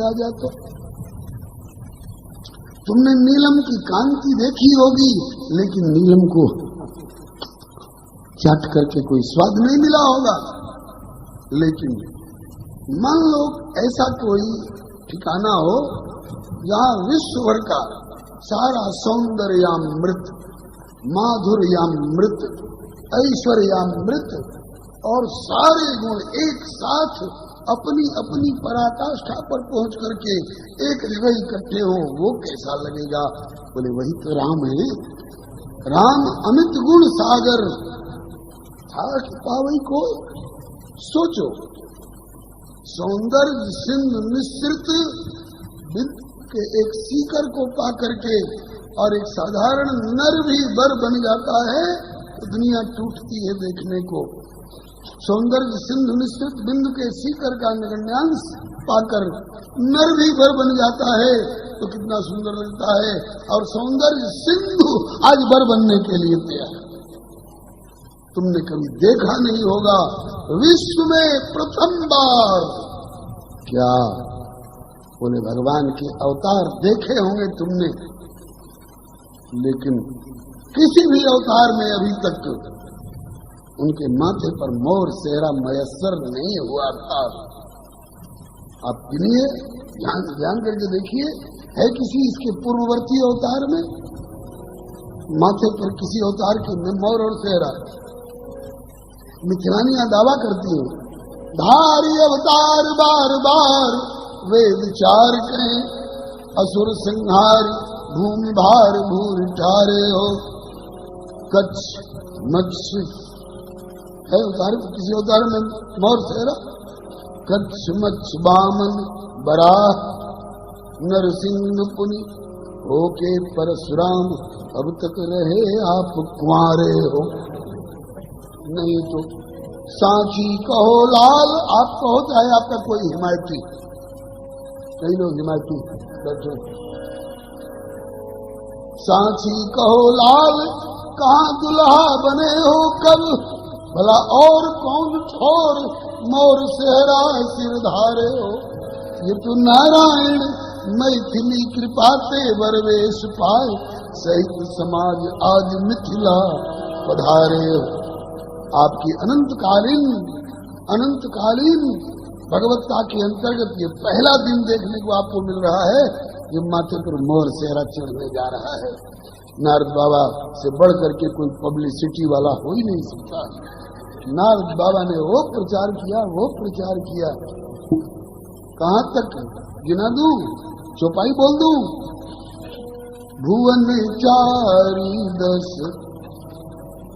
आ जाता। तुमने नीलम की कांति देखी होगी, लेकिन नीलम को चाट करके कोई स्वाद नहीं मिला होगा। लेकिन मान लो ऐसा कोई ठिकाना हो जहाँ विश्व भर का सारा सौंदर्यामृत, माधुर्यामृत, ऐश्वर्यामृत और सारे गुण एक साथ अपनी अपनी पराकाष्ठा पर पहुंच करके एक जगह इकट्ठे हो, वो कैसा लगेगा? बोले वही तो राम है। राम अमित गुण सागर था कि पावई को। सोचो, सौंदर्य सिंधु मिश्रित के एक सीकर को पा करके और एक साधारण नर भी वर बन जाता है तो दुनिया टूटती है देखने को। सौंदर्य सिंधु मिश्रित बिंदु के सीकर का नगण्यांश पाकर नर भी वर बन जाता है तो कितना सुंदर लगता है। और सौंदर्य सिंधु आज वर बनने के लिए तैयार। तुमने कभी देखा नहीं होगा, विश्व में प्रथम बार। क्या? बोले भगवान के अवतार देखे होंगे तुमने, लेकिन किसी भी अवतार में अभी तक उनके माथे पर मोर सेहरा मयस्सर नहीं हुआ था। आप गिनिए, ध्यान करके देखिए, है किसी इसके पूर्ववर्ती अवतार में माथे पर किसी अवतार के में मोर और सेहरा? मिथिलानियां दावा करती हैं, धारी अवतार बार बार वेद चार करें, असुर संहार भूमि भार भूर ठारे हो। कच्छ मत्स्य है अवतार, किसी अवतार में मोर सेहरा। कच्छ मत्स्य बामन बराह नरसिंह पुनि होके परशुराम, अब तक रहे आप कुंवारे हो। नहीं तो सांची कहो लाल, आप कहो चाहे आपका कोई हिमायती, कई लोग हिमायती बैठे। सांची कहो लाल, कहाँ दुल्हा बने हो कब, भला और कौन ठोर मोर सेहरा सिर धारे हो। ये तो नारायण मैथिली कृपा ते वरवेश पाए, सहित समाज आज मिथिला पधारे हो। आपकी अनंतकालीन भगवत्ता के अंतर्गत ये पहला दिन देखने को आपको मिल रहा है, ये माथे पर मोर सेहरा चढ़ने जा रहा है। नारद बाबा से बढ़ करके कोई पब्लिसिटी वाला हो ही नहीं सकता। नारद बाबा ने वो प्रचार किया। कहाँ तक गिना दूं, चौपाई बोल दूं? भुवन 4-10,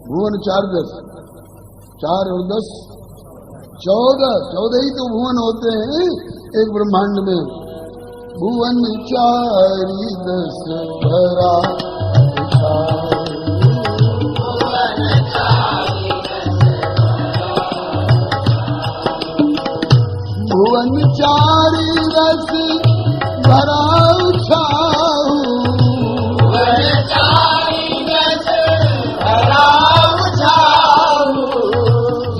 भुवन 4-10, 4 और 10 14 ही तो भुवन होते हैं एक ब्रह्मांड में। भुवन 4-10 भरा, भुवन 4-10 भरा छाऊ,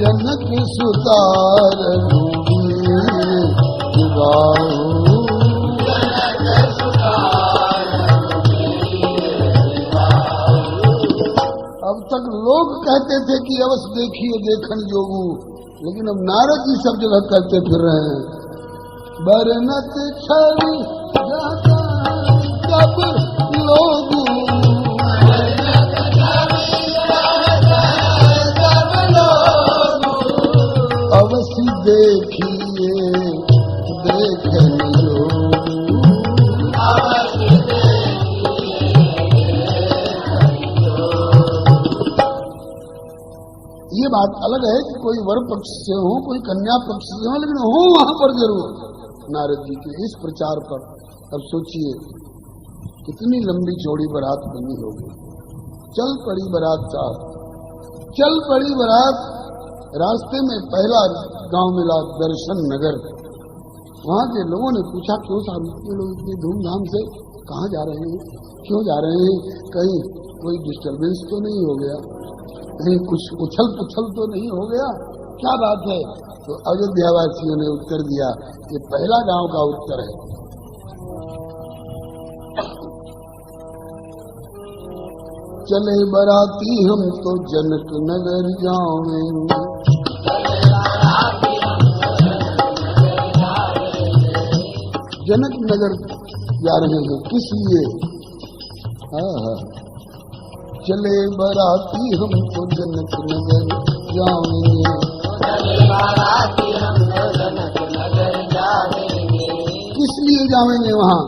जनक सुतार अब तक लोग कहते थे कि अवश्य देखिए देखन जोगू, लेकिन अब नारद जी सब जगह करते फिर रहे हैं। बरनत छवि जब लोग अवश्य देखिए देखन ये बात अलग है कि कोई वर पक्ष से हो, कोई कन्या पक्ष से हो, लेकिन हो वहां पर जरूर। नारद जी के इस प्रचार पर अब सोचिए कितनी लंबी चौड़ी बारात बनी होगी। चल पड़ी बारात साहब, चल पड़ी बारात। रास्ते में पहला गांव मिला दर्शन नगर। वहां के लोगों ने पूछा, क्यों साहब इतने लोग इतनी धूमधाम से कहाँ जा रहे हैं, क्यों जा रहे हैं? कहीं कोई डिस्टर्बेंस तो नहीं हो गया, कहीं कुछ उछल पुछल तो नहीं हो गया? क्या बात है? तो अयोध्यावासियों ने उत्तर दिया, ये पहला गांव का उत्तर है। चले बराती हम तो जनक नगर जावेंगे, जनक नगर जा रहे हैं, किस लिए? चले बराती हम तो जनक नगर जावेंगे, किस लिए जावेंगे वहाँ?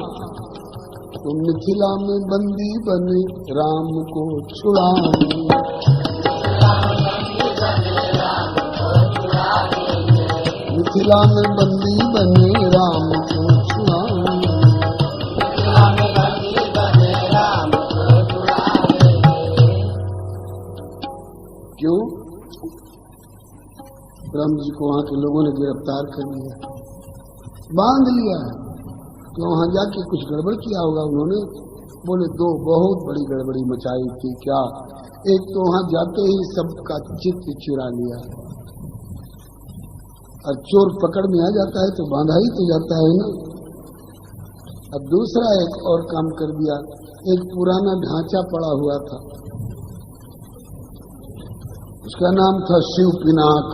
तो मिथिला में बंदी बने राम को छुड़ाएंगे, मिथिला में बंदी बने राम को छुड़ाएंगे। क्यों? ब्रह्म जी को वहां के लोगों ने गिरफ्तार कर लिया, बांध लिया है। तो वहां जाके कुछ गड़बड़ किया होगा उन्होंने। बोले दो बहुत बड़ी गड़बड़ी मचाई थी। क्या? एक तो वहां जाते ही सबका चित्त चुरा लिया, और चोर पकड़ में आ जाता है तो बांधा ही तो जाता है ना। अब दूसरा एक और काम कर दिया, एक पुराना ढांचा पड़ा हुआ था, उसका नाम था शिव पिनाक,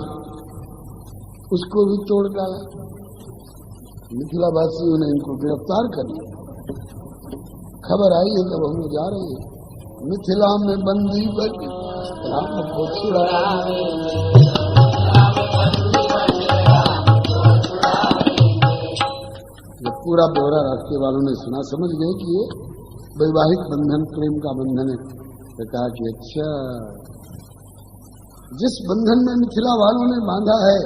उसको भी तोड़ डाला। मिथिला वासियों ने इनको गिरफ्तार कर लिया। खबर आई है तब हम लोग जा रहे हैं, मिथिला में बंदी बने राम को छुड़ाएंगे। जब पूरा ब्यौरा रास्ते वालों ने सुना, समझ गए कि ये वैवाहिक बंधन प्रेम का बंधन है। तो कहा कि अच्छा, जिस बंधन में मिथिला वालों ने बांधा है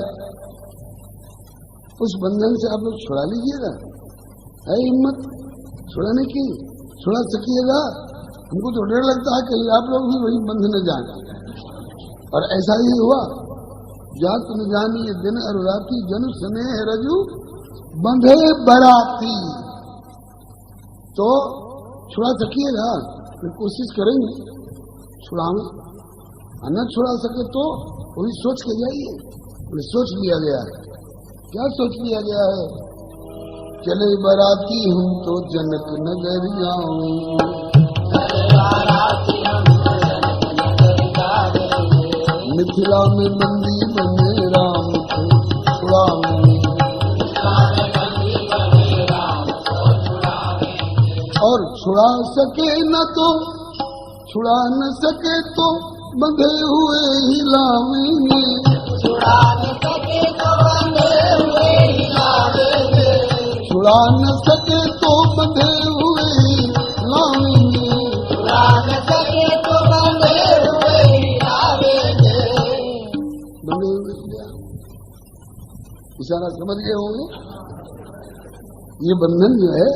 उस बंधन से आप लोग छुड़ा लीजिएगा। है हिम्मत छुड़ाने की? छुड़ा सकिएगा? हमको तो डर लगता है कहीं आप लोग भी वही बंधन जाए। और ऐसा ही हुआ। जात न जानी दिन और राती, जनु स्नेह रजू बंधे बराती। तो छुड़ा सकिएगा? फिर कोशिश करेंगे छुड़ाने। न छुड़ा सके तो वही सोच के जाइए। सोच लिया गया है। क्या सोच लिया गया है? चले बराती हम तो जनक नगर जाऊंगे, मिथिला में बंदी बने राम को छुड़ाऊंगे। और छुड़ा सके न तो छुड़ा न सके तो बंधे हुए हिलावेंगे, छुड़ा न सके तो बंधे हुए हिलावेंगे, छुड़ा न सके तो बंधे हुए हिलावेंगे, छुड़ा न सके तो बंधे हुए हिलावेंगे। बंधे हुए इशारा समझ गए होंगे। ये बंधन जो है,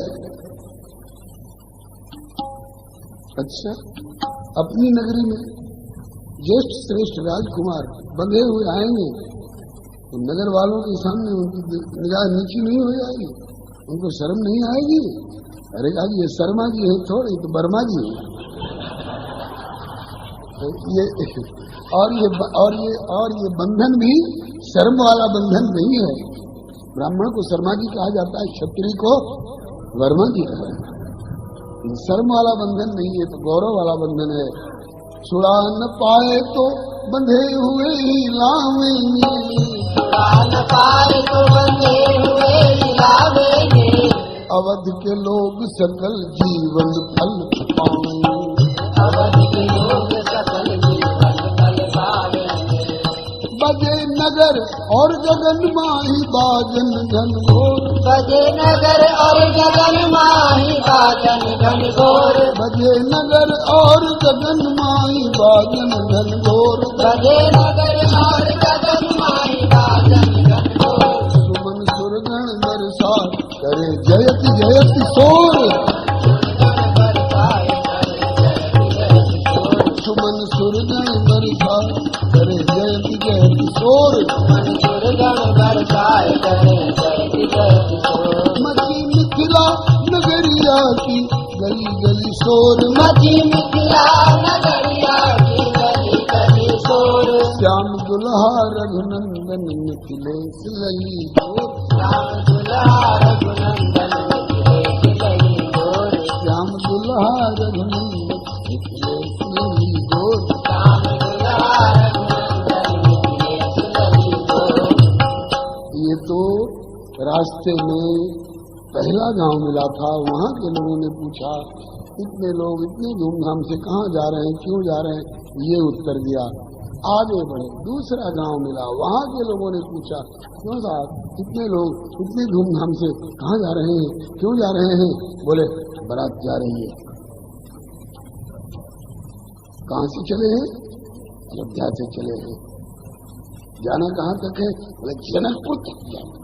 अच्छा, अपनी नगरी में ज्येष्ठ श्रेष्ठ राजकुमार बंधे हुए आएंगे तो नगर वालों के सामने उनकी निगाह नीची नहीं हो जाएगी? उनको शर्म नहीं आएगी? अरे कहा ये शर्मा जी है थोड़ी, तो बर्मा जी है। तो ये बंधन भी शर्म वाला बंधन नहीं है। ब्राह्मण को शर्मा जी कहा जाता है, क्षत्रिय को वर्मा जी कहा जाता है। शर्म वाला बंधन नहीं है, तो गौरव वाला बंधन है। छुड़ा न पाए तो बंधे हुए हिलावेंगे, छुड़ा न पाए तो बंधे हुए हिलावेंगे। अवध के लोग सकल जीवन फल पाएंगे, अवध के लोग सकल जीवन फल पाएंगे। बजे नगर और गगन माही बाजन घन घोर, बजे नगर और गगन माही बाजन घन घोर, बजे नगर और गगन माही बाजन घन घोर, बजे नगर और गगन माही बाजन घन घोर। सुमन सुरगण बरसात करे जयति जयति शोर, सुमन सुरगण बरसात करे जयति जयति शोर, सुमन सुरगण बरसात करे जयति जयति शोर। मची मिथिला नगरिया की गली गली शोर, मची मिथिला नगरिया की गली गली शोर। श्याम दुल्हा दुल्हा रघुनंदन मिथिलेश लई गोर, श्याम दुल्हा रघुनंदन मिथिलेश लई गोर, श्याम दुल्हा रघुनंदन मिथिलेश लई गोर, श्याम दुल्हा रघुनंदन मिथिलेश लई गोर। ये तो रास्ते में पहला गांव मिला था। वहाँ के लोगों ने पूछा, इतने लोग इतनी धूमधाम से कहाँ जा रहे हैं, क्यों जा रहे हैं, ये उत्तर दिया। आगे बढ़े, दूसरा गांव मिला, वहाँ के लोगों ने पूछा, क्यों साहब इतने लोग इतनी धूमधाम से कहाँ जा रहे हैं, क्यों जा रहे हैं, बोले बारात जा रही है। कहाँ से चले हैं, अयोध्या से चले हैं। जाना कहाँ तक है, बोले जनकपुर तक जाना।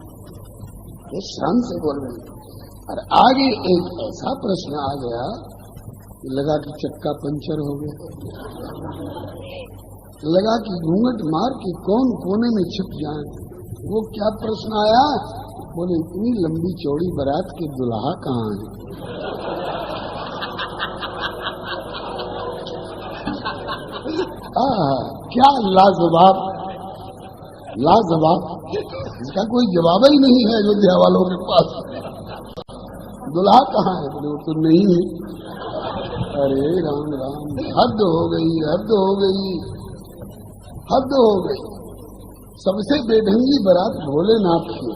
ये शान से बोल रहे हैं। और आगे एक ऐसा प्रश्न आ गया, लगा कि चक्का पंचर हो गया, लगा कि घूंघट मार के कौन कोने में छिप जाए। वो क्या प्रश्न आया, बोले इतनी लंबी चौड़ी बारात के दुल्हा कहाँ है। क्या लाजवाब, लाजवाब, इसका कोई जवाब ही नहीं है अयोध्या वालों के पास। दुल्हा कहाँ है, बोले वो तो नहीं है। अरे राम राम, हद हो गई, हद हो गई, हद हो गई। सबसे बेढंगी बारात भोलेनाथ की,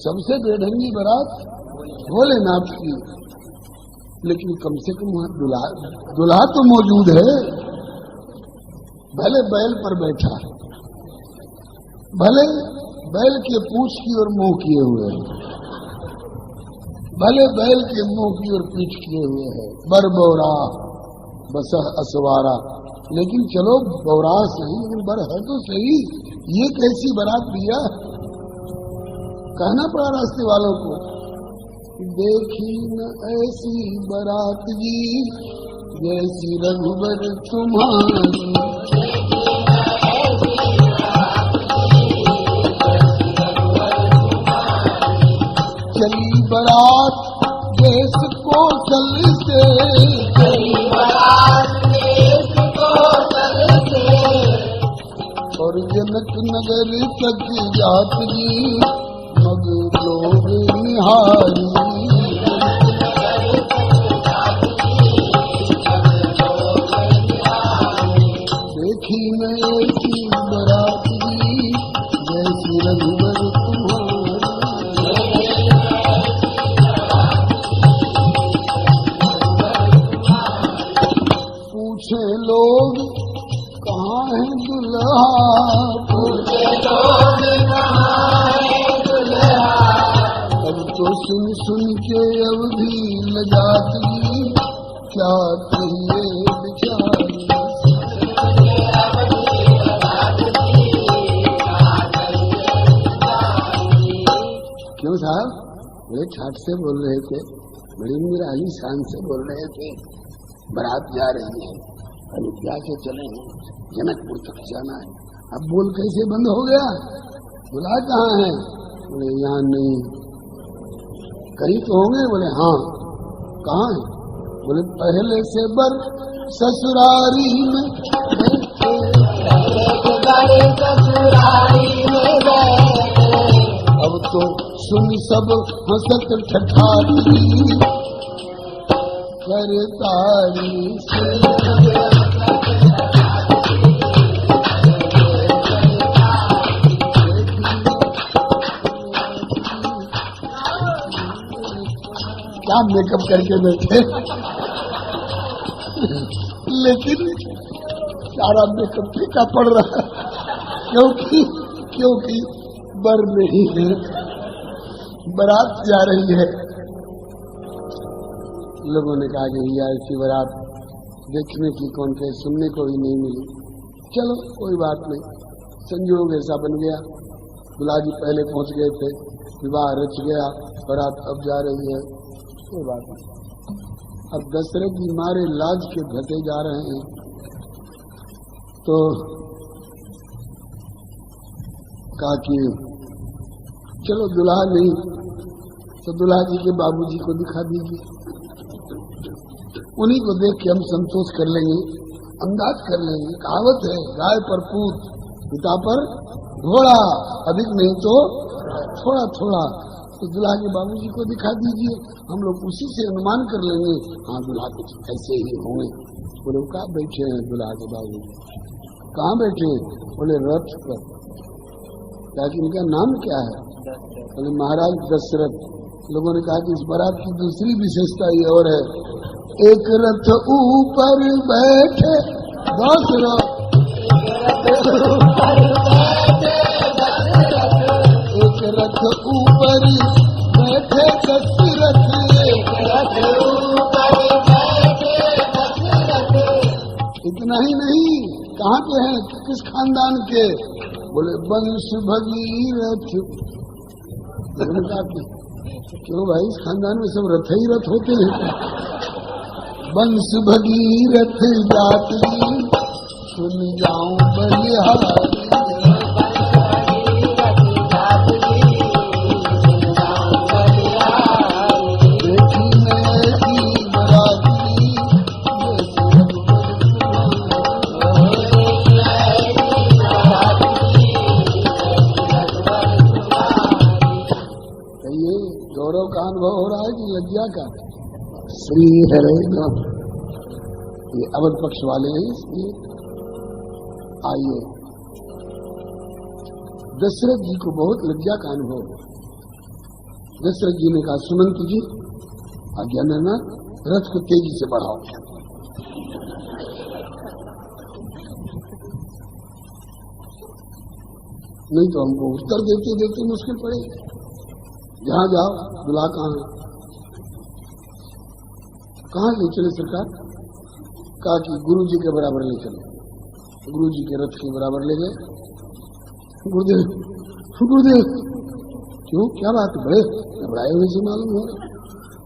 सबसे बेढंगी बारात भोलेनाथ की, लेकिन कम से कम वहां दुल्हा तो मौजूद है। भले बैल पर बैठा है, भले बैल के पूंछ की और मुंह किए हुए है, भले बैल के मुंह की और पीठ किए हुए है, बरबौरा बसह असवारा, लेकिन चलो बौरा सही, लेकिन बर है तो सही। ये कैसी बारात दिया, कहना पड़ा रास्ते वालों को, देखी न ऐसी बारात जी जैसी रघुबर तुम्हारी, चली बारात देश को चलते, चली बारात देश को चलते, और जनक नगर तक यात्री मग लोग निहारी, देखी न ऐसी बारात जी जैसी रघुबर लोग कहाँ है दुल्हा, पूछे लोग कहाँ है दुल्हा, अब तो सुन सुन के अवधि लगाती क्या कहिए बेचारी। क्यों साहब, बड़े ठाट से बोल रहे थे, बड़ी निराली शान से बोल रहे थे, बारात जा रही है, अयोध्या से चले हैं, जनकपुर तक जाना है। अब बोल कैसे बंद हो गया, बुला कहाँ है, बोले यहाँ नहीं। करीब तो होंगे, बोले हाँ। कहाँ है, बोले पहले से बर ससुरारी में अब तो सुन सब हंसत ठठारी करतारी क्या मेकअप करके बैठे, लेकिन सारा मेकअप फीका पड़ रहा है, क्योंकि बर नहीं है, बारात जा रही है। लोगों ने कहा कि यार ऐसी बारात देखने की कौन कहे, सुनने को भी नहीं मिली। चलो कोई बात नहीं, संयोग ऐसा बन गया, दुल्हा जी पहले पहुंच गए थे, विवाह रच गया, बारात अब जा रही है, कोई बात नहीं। अब दशरथ जी मारे लाज के घटे जा रहे हैं, तो कहा कि चलो दुल्हा नहीं तो दुल्हा जी के बाबूजी को दिखा दीजिए, उन्हीं को देख के हम संतोष कर लेंगे, अंदाज कर लेंगे। कहावत है, गाय पर पूत पिता पर घोड़ा, अधिक नहीं तो थोड़ा थोड़ा। तो दुल्हा के बाबूजी को दिखा दीजिए, हम लोग उसी से अनुमान कर लेंगे, हाँ दुल्हा कुछ ऐसे ही होंगे। बोले कहाँ बैठे हैं दुल्हा के बाबूजी? कहाँ बैठे हैं? बोले रथ पर। ताकि इनका नाम क्या है? बोले महाराज दशरथ। लोगों ने कहा कि इस बारात की दूसरी विशेषता ये और है, एक रथ ऊपर बैठे दशरथ, एक रथ ऊपर बैठे दशरथ, इतना ही नहीं, कहाँ के हैं, किस खानदान के? बोले वंश भगीरथ। क्यों भाई, इस खानदान में सब रथ ही रथ होते हैं। वंश भगीरथ जाति सुन जाऊं बलिहारी, देखी मैं की बराती, ये गौरव का अनुभव हो रहा है कि लज्जा का? श्री हरे नाम, ये अवध पक्ष वाले हैं, इसलिए आइए। दशरथ जी को बहुत लज्जा का अनुभव। दशरथ जी ने कहा सुमंत जी आज्ञा देना, रथ को तेजी से बढ़ाओ। नहीं तो हमको उत्तर देते देते मुश्किल पड़ेगी। जहाँ जाओ दुल्हा कहाँ है? कहाँ ले चले सरकार? कहा कि गुरु जी के बराबर ले चले। गुरु जी के रथ के बराबर ले गए। गुरुदेव गुरुदेव, क्यों क्या बात है? बड़े घबराए हुए से मालूम हो रहे।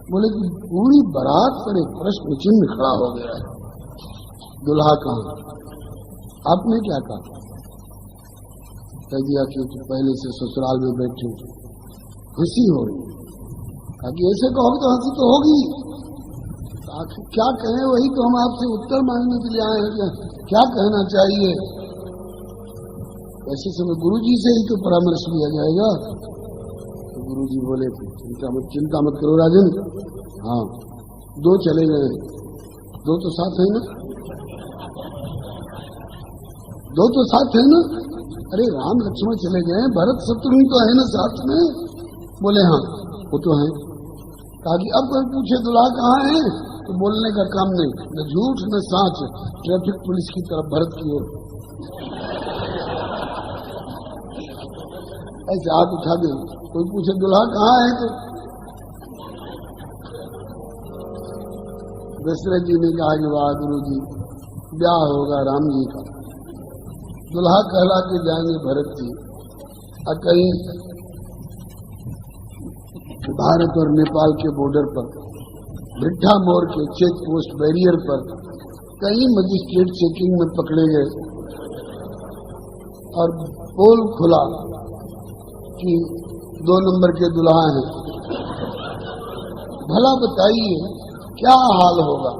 बोले कि पूरी बारात पर एक प्रश्न चिन्ह खड़ा हो गया है, दुल्हा कहाँ? आपने क्या कहा? कह दिया कि पहले से ससुराल में बैठी हंसी हो रही। ताकि ऐसे कहोगे तो हंसी तो होगी, आखिर क्या कहें, वही तो हम आपसे उत्तर मांगने के लिए आए हैं, क्या कहना चाहिए। ऐसे समय गुरुजी से ही तो परामर्श लिया जाएगा। तो गुरुजी बोले चिंता मत करो राजन, हाँ दो चले गए, दो तो साथ है ना, दो तो साथ है ना। अरे राम लक्ष्मण चले गए, भरत शत्रुघ्न तो है ना साथ में? बोले हाँ वो तो है। ताकि अब कोई पूछे दुल्हा कहाँ है तो बोलने का काम नहीं, न झूठ न साच, ट्रैफिक पुलिस की तरफ भरत की ओर ऐसे हाथ उठा दे। कोई पूछे दुल्हा कहाँ है तो दशरथ जी ने कहा कि वाह गुरु जी, ब्याह होगा राम जी का, दुल्हा कहला के जाएंगे भरत जी। और कहीं भारत और नेपाल के बॉर्डर पर भिट्ठा मोड़ के चेक पोस्ट बैरियर पर कई मजिस्ट्रेट चेकिंग में पकड़े गए और पोल खुला कि 2 नंबर के दुल्हा हैं। भला बताइए क्या हाल होगा?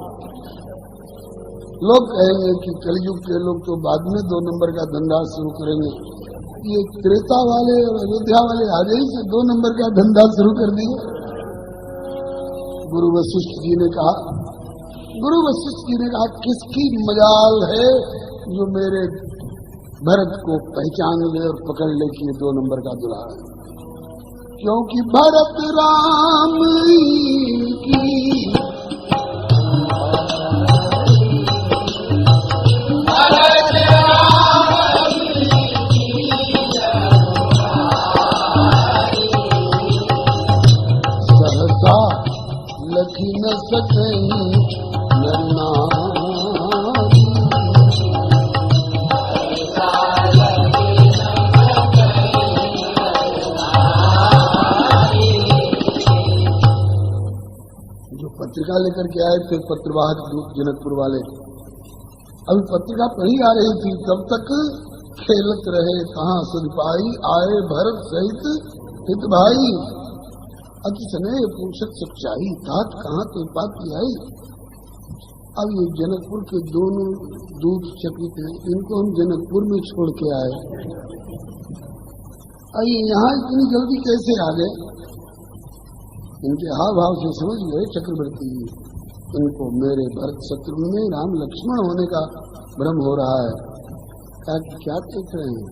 लोग कहेंगे कि कलयुग के लोग तो बाद में 2 नंबर का धंधा शुरू करेंगे। ये त्रेता वाले और अयोध्या वाले आज ही से 2 नंबर का धंधा शुरू कर दिए। गुरु वशिष्ठ जी ने कहा किसकी मजाल है जो मेरे भरत को पहचान ले और पकड़ ले कि ये 2 नंबर का दुल्हा है, क्योंकि भरत राम की लखी न सके जो पत्रिका लेकर के आए थे पत्रवाहक जनकपुर वाले, अभी पत्रिका पढ़ी आ रही थी, तब तक खेलत रहे कहाँ सदपाई, आए भरत सहित हित भाई, अति समय पूछत सच्चाई, तात कहाँ तो पाती आई। अब ये जनकपुर के दोनों दूत चकित हैं, इनको हम जनकपुर में छोड़ के आए, आइए यहाँ इतनी जल्दी कैसे आ गए? इनके हाव भाव से समझ गए चक्रवर्ती जी, इनको मेरे भरत शत्रुघ्न में राम लक्ष्मण होने का भ्रम हो रहा है। कहा कि क्या देख रहे हैं?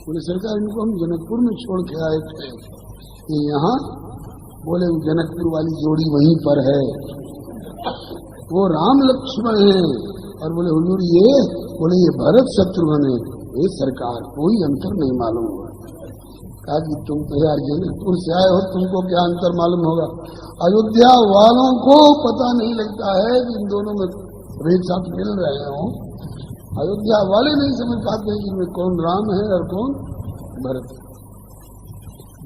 बोले सरकार इनको हम जनकपुर में छोड़ के आए थे, ये यहाँ। बोले वो जनकपुर वाली जोड़ी वहीं पर है, वो राम लक्ष्मण है। और बोले हुजूर ये, बोले ये भरत शत्रुघ्न है। ये सरकार कोई अंतर नहीं मालूम हुआ। कहा कि तुम तो यार जनकपुर से आए हो, तुमको क्या अंतर मालूम होगा? अयोध्या वालों को पता नहीं लगता है कि इन दोनों में एक साथ मिल रहे हो। अयोध्या वाले नहीं समझ पाते कि इनमें कौन राम है और कौन भरत।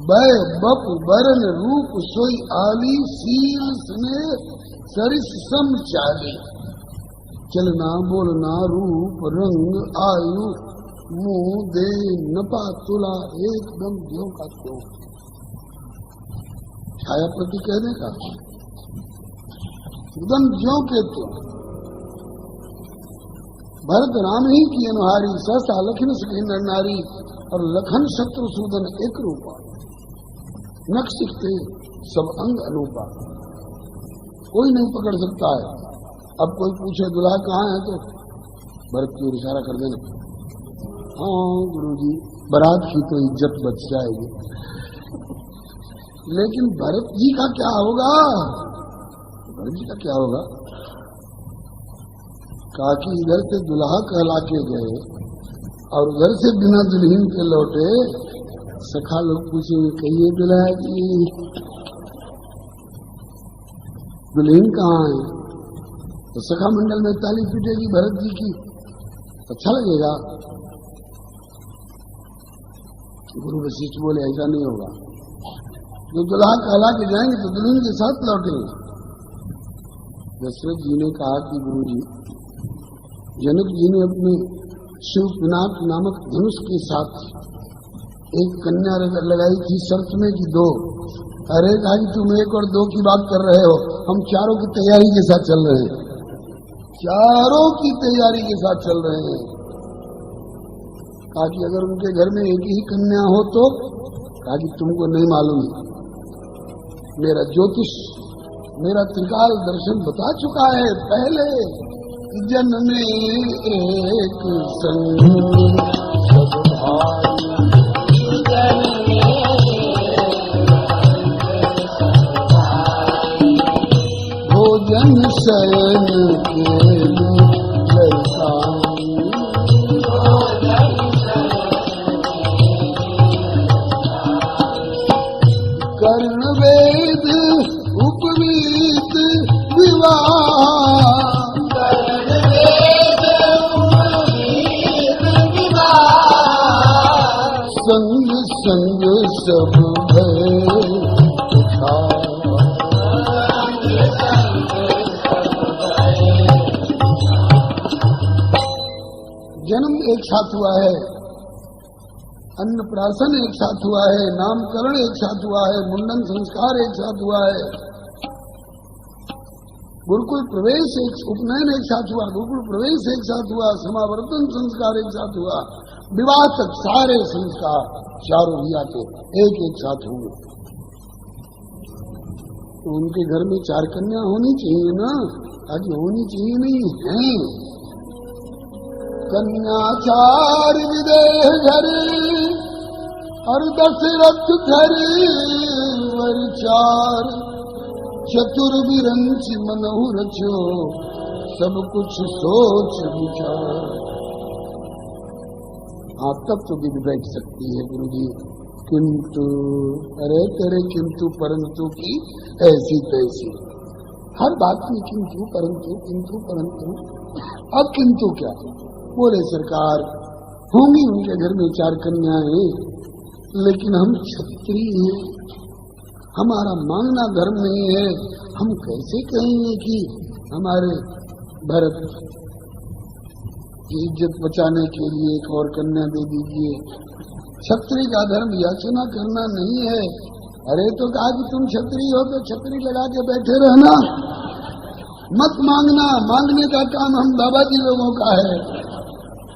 बै बप बरन रूप सोई आली, सील स्ने सरिस सम चाली। चलना बोलना रूप रंग आयु, मुंह दे नपा तुला, एकदम ज्यों का त्यों। छायापति कहने का एकदम ज्यों के त्यों। भरत राम ही की अनुहारी, सहसा लखन सखी नर नारी, और लखन शत्रुसूदन एक रूपा। नख सिखते सब अंग अनूपा, कोई नहीं पकड़ सकता है। अब कोई पूछे दुल्हा कहाँ है तो भरत की ओर इशारा कर देना, हाँ गुरुजी, बारात की तो इज्जत बच जाएगी। लेकिन भरत जी का क्या होगा? भरत जी का क्या होगा? कहा कि इधर से दुल्हा कहला के गए और उधर से बिना दुल्हन के लौटे। सखा लोग पूछेंगे कहिए दुल्हा जी दुल्हन कहाँ है? तो सखा मंडल में ताली पीटेगी भरत जी की, अच्छा लगेगा। गुरु वशिष्ठ बोले ऐसा नहीं होगा, जो दुल्हा कहला के जाएंगे तो दुल्हन के साथ लौटेंगे। दशरथ जी ने कहा कि गुरु जी, जनक जी ने अपने शिव पिनाक नामक धनुष के साथ एक कन्या लगाई थी शर्त में कि 2। अरे कहा कि तुम 1 और 2 की बात कर रहे हो, हम चारों की तैयारी के साथ चल रहे हैं, चारों की तैयारी के साथ चल रहे हैं। कहा कि अगर उनके घर में एक ही कन्या हो तो? कहा कि तुमको नहीं मालूम, मेरा ज्योतिष, मेरा त्रिकाल दर्शन बता चुका है पहले। जन्म में एक संग सब भाई, भोजन शयन के लड़का, कर्ण वेद उपवीत विवाह, संग संग सब भय उठा। जन्म एक साथ हुआ है, अन्नप्राशन एक साथ हुआ है, नामकरण एक साथ हुआ है, मुंडन संस्कार एक साथ हुआ है, गुरुकुल प्रवेश उपनयन एक साथ हुआ, गुरुकुल प्रवेश एक साथ हुआ, समावर्तन संस्कार एक साथ हुआ, विवाह तक सारे संस्कार चारों भैया के एक साथ हुए। तो उनके घर में 4 कन्या होनी चाहिए ना, ताकि होनी चाहिए नहीं है। कन्या 4 विदेह घर, और दशरथ घर वर 4, चतुर्विरंच मनहु रचो, सब कुछ सोच विचार। हाँ तब तो भी बैठ सकती है गुरुजी, किंतु अरे तेरे किंतु परंतु की ऐसी तैसी, हर बात में किंतु परंतु किंतु परंतु। अब किंतु क्या? बोले सरकार होंगी उनके घर में 4 कन्याएं, लेकिन हम क्षत्रिय हैं, हमारा मांगना धर्म नहीं है। हम कैसे कहेंगे कि हमारे भरत की इज्जत बचाने के लिए एक और कन्या दे दीजिए? क्षत्रिय का धर्म याचना करना नहीं है। अरे तो कहा कि तुम क्षत्रिय हो तो छतरी लगा के बैठे रहना, मत मांगना, मांगने का काम हम बाबा जी लोगों का है।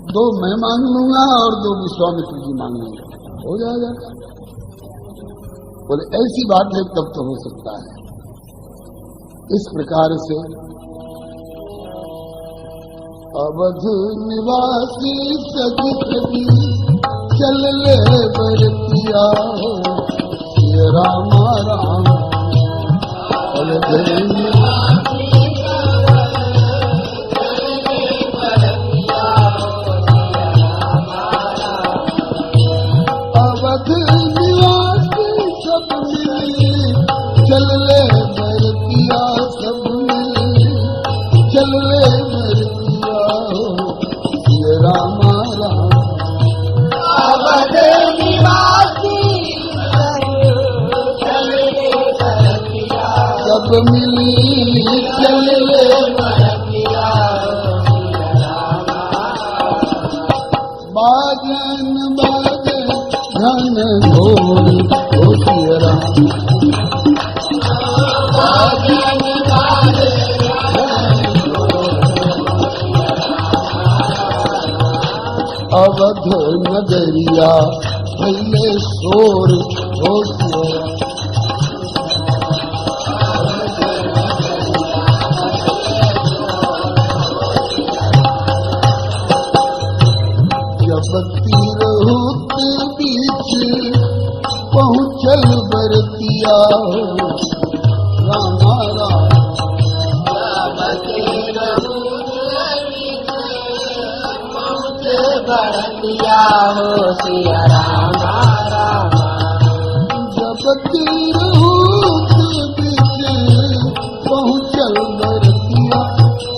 2 मैं मांग लूंगा और 2 विश्वामित्र जी मांग लूंगा, हो जाएगा। बोले ऐसी बात है तब तो हो सकता है। इस प्रकार से अवध निवासी सदी सदी चल ले बरतिया हो, ये रामा राम। अवध निवासी अवध निवासी सब मिली चल ले बरतिया, सब मिली चल ले बरतिया हो, ये रामा राम। अवध निवासी चल ले बरतिया, सब मिली चल ले बरतिया बाजन बाजन धन घोर हो, ये राम। बाजन बाजन अवध नगरिया भैले शोर हो, जब तीरहुत बीच पहुँचल बरतिया हो, रामा राम। बरतिया हो, सिया रामा रामा। जब तीरहुत बीच पहुँचल बरतिया,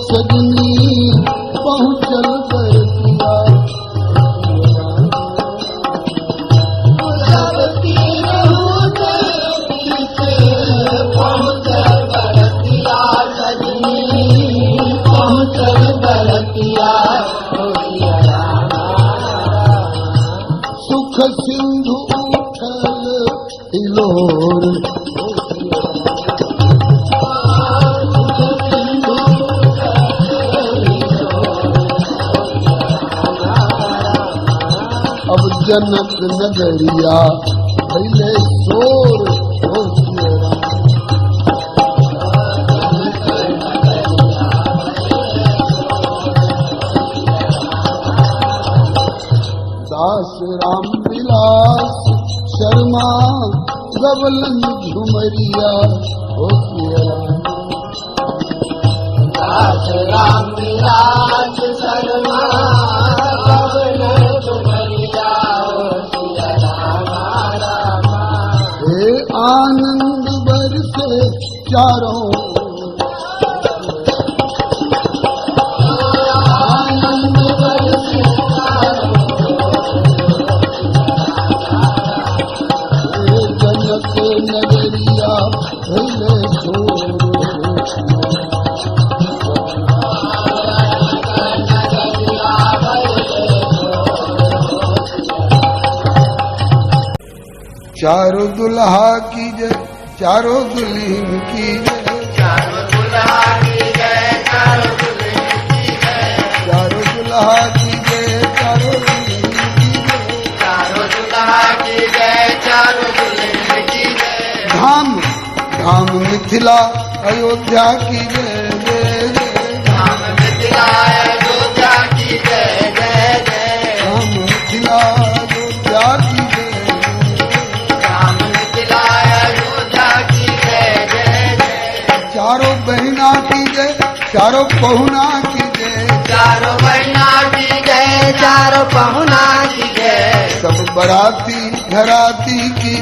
सजनी पहुँचल बरतिया। जब तीरहुत बीच पहुँचल बरतिया, सजनी पहुँचल बरतिया हो, सिया रामा। सुख सिंधु उठल हिलोर अब जनक नगरिया भैले शोर हो, ये राम। दास राम विलास शर्मा गवलन झुमरिया हो, ये राम। दास राम विलास शर्मा गवलन झुमरिया हो, सिया रामा रामा। हे आनंद बरसे चारों आनंद बरसे हे जनक नगरिया भैले शोर चारों दुल्हा की जय, चारों दुल्हन की जय, चारों दुल्हा की जय, चारों दुल्हन की जय। चारों दुल्हा की जय, चारों दुल्हन की जय। चारों दुल्हा की जय, चारों दुल्हन की जय। धाम धाम मिथिला अयोध्या की जय जय जय। धाम मिथिला अयोध्या की जय जय जय। धाम मिथिला अयोध्या की जय। धाम मिथिला अयोध्या की जय जय जय। चारों बहना की जय, चारों पहुना की जय। चारों बहना की जय, चारों पहुना की जय। सब बराती घराती की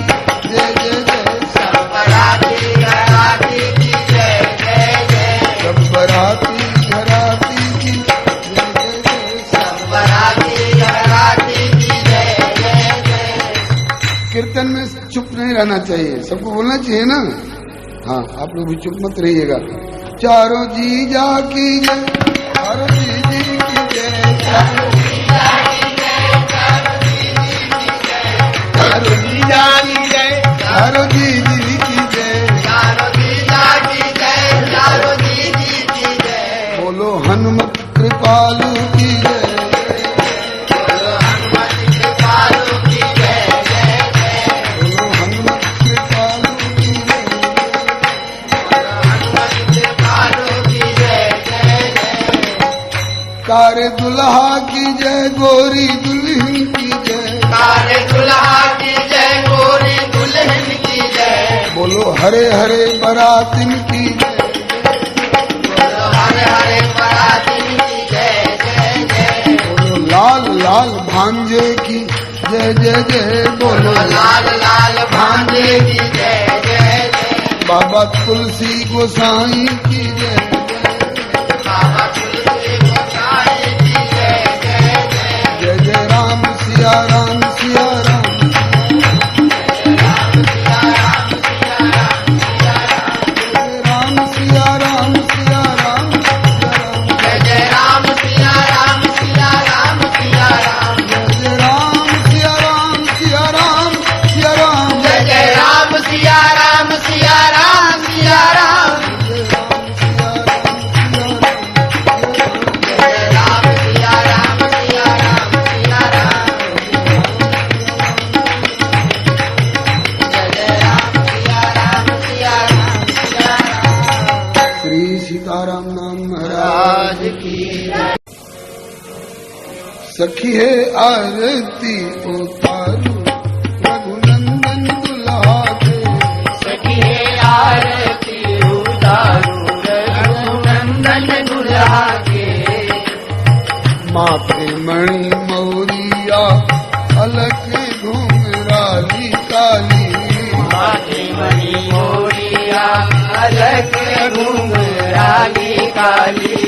जय जय जय। सब बराती घराती की जय जय जय। सब बराती घराती की जय जय जय। सब बराती घराती की जय जय जय। कीर्तन में चुप नहीं रहना चाहिए, सबको बोलना चाहिए ना। हाँ, आप लोग भी चुप मत रहिएगा। चारों जीजा की जय, चारों जीजी की जय, चारों जीजा की जय, चारों जीजी की जय, चारों जीजा की जय, चारों जीजी की जय, चारों जीजा की जय, चारों जीजी की कृपालु की जय। कारे दुल्हा की जय गोरी दुल्हन की जय। कारे दुल्हा की जय गोरी दुल्हन की जय। बोलो हरे हरे बरातिन की जय। बोलो हरे हरे बरातिन की जय जय जय। बोलो लाल लाल भांजे की जय जय जय। बोलो लाल लाल भांजे की जय जय जय। बाबा तुलसी गोसाई की जय। बाबा तुलसी गोसाई की जय जय जय। जय जय राम सिया राम सिया राम। राम सिया राम सिया राम। जय जय राम सिया राम सिया राम सिया राम। जय जय राम सिया राम सिया राम सिया राम। जय जय राम सिया राम सिया राम सिया राम। जय राम सिया राम सिया राम सिया राम। जय जय राम सिया राम सिया राम सिया राम। श्री सीताराम नाम महाराज राज की सखी है आरती उतारू रघुनंदन दुल्हा के। सखी आरती उतारू रघुनंदन दुल्हा के। माथे मणि मौरिया अलग घुंघराली काली। माथे मणि मोरिया अलग घुंघराली काली।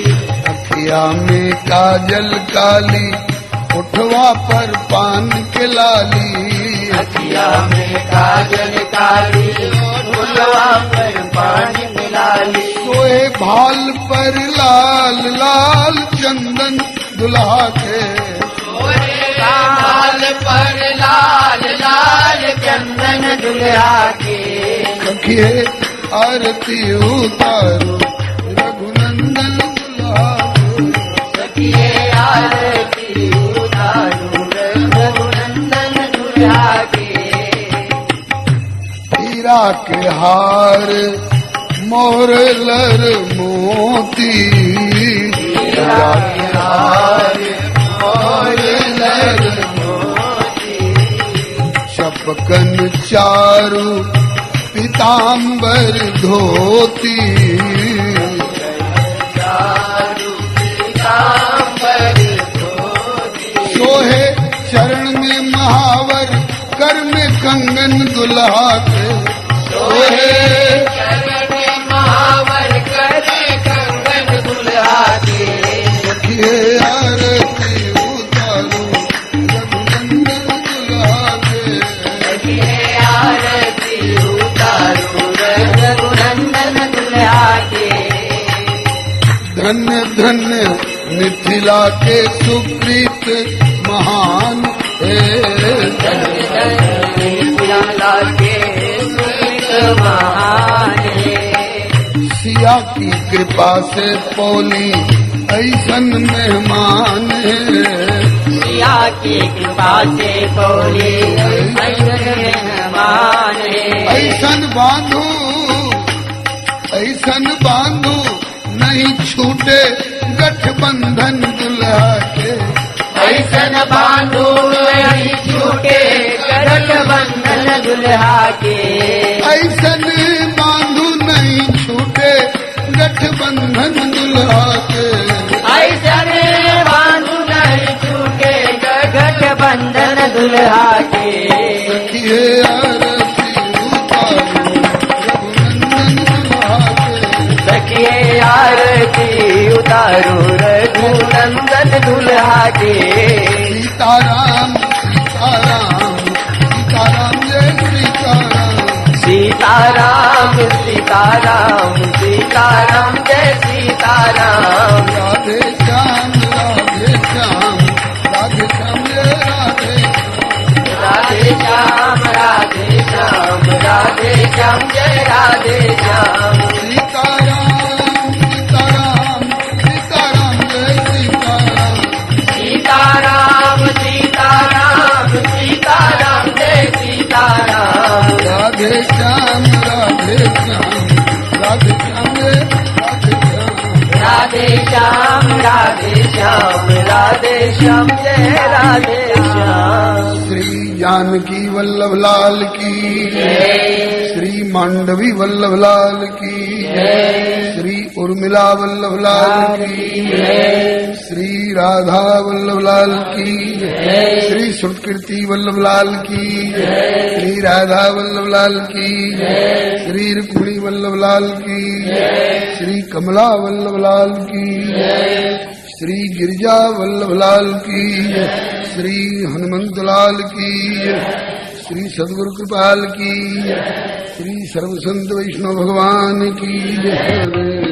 अखिया में काजल काली उठवा पर पान के लाली। अखिया में काजल काली फुलवा पर पानी मिलाली। सोए भाल पर लाल लाल चंदन दुल्हा के। लाल पर लाल लाल चंदन दुल्हा के। सखिए आरती उतारो रघुनंदन दुल्हा के। सखिए आरती उतारू रघुनंदन दुल्हा के। हीरा के हार मोर लर मोती। हीरा के हार मोर लर मोती। चपकन चारू पीताम्बर धोती। चारू पीताम्बर धोती। सोहे चरण में महावर कर में कंगन दुल्हा के। सोहे चरण महावर करे कंगन दुल्हा के। सखिए आरती उतारो रघुनंदन दुल्हा के। सखिए आरती उतारू रघुनंदन दुल्हा के। धन्य धन्य मिथिला के सुकृत महान है। मिथिला के सुकृत महान है। सिया की कृपा से पौली ऐसन मेहमान है। सिया की कृपा से बोले मेहमान है। ऐसन बांधू नहीं छूटे गठबंधन दुल्हा के। ऐसन बांधो नहीं छूटे गठबंधन दुल्हा के। ऐसन बांधू नहीं छूटे गठबंधन दुल्हा के। ऐसन बांधो नहीं छूटे गठबंधन दुल्हा के। सखिए आरती उतारो रघुनंदन दुल्हा के। सखिए आरती उतारो रघुनंदन दुल्हा के। सीताराम सीताराम सीताराम जय सीताराम। सीताराम सीताराम सीताराम जय सीताराम। राधे श्याम राधे श्याम राधे श्याम जय राधे। राधे श्याम राधे श्याम राधे श्याम जय राधे श्याम। सीताराम सीताराम सीताराम जय सीताराम। राम राधे श्याम राधे श्याम राधे श्याम राधे श्याम राधे श्याम राधे श्याम जय राधे श्याम श्री जानकी वल्लभ लाल की श्री मांडवी वल्लभ लाल की श्री उर्मिला वल्लभ लाल की श्री राधा वल्लभ लाल की श्री श्रुतकीर्ति वल्लभ लाल की श्री राधा वल्लभ लाल की श्री रुक्मिणी वल्लभ लाल की श्री कमला वल्लभ लाल की श्री गिरिजा वल्लभ लाल की श्री हनुमंत लाल की श्री सद्गुरु कृपाल की श्री सर्व संत वैष्णव भगवान की जय।